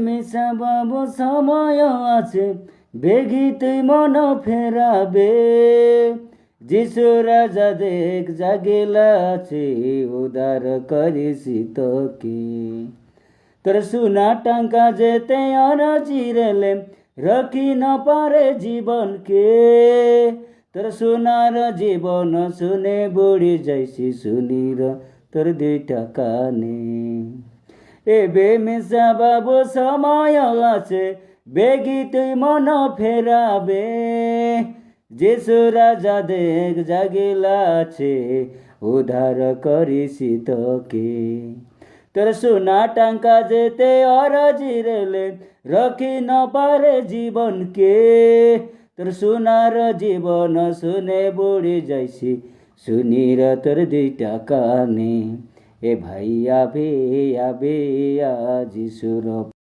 মিশা বাবু সময় আছে, বেগি তুই মন ফেরাবে। যিশু রাজা দেখ জাগিলা আছে, উদার করিসি তোকে। তোর সোনা টাঙ্কা যেতে চিরেলে, রকি ন পারে জীবনকে। তোর সোনার জীবন শুনে বুড়ি যাইছি, শুনির তোর দুইটা কানে। এবে মিশা বাবু সময় আছে, বেগি তুই মন ফেরাবে। যিশু রাজা দেখ জাগিলা আছে, উদ্ধার করিসি তোকে। তোর সোনা টাঙ্কা যেতে জিরেলে, রকি ন পারে জীবনকে। তোর সোনার জীবন শুনে বুড়ি যাইছি, শুনির তোর দুইটা কানে। এ ভাই আবে আবে যিশুর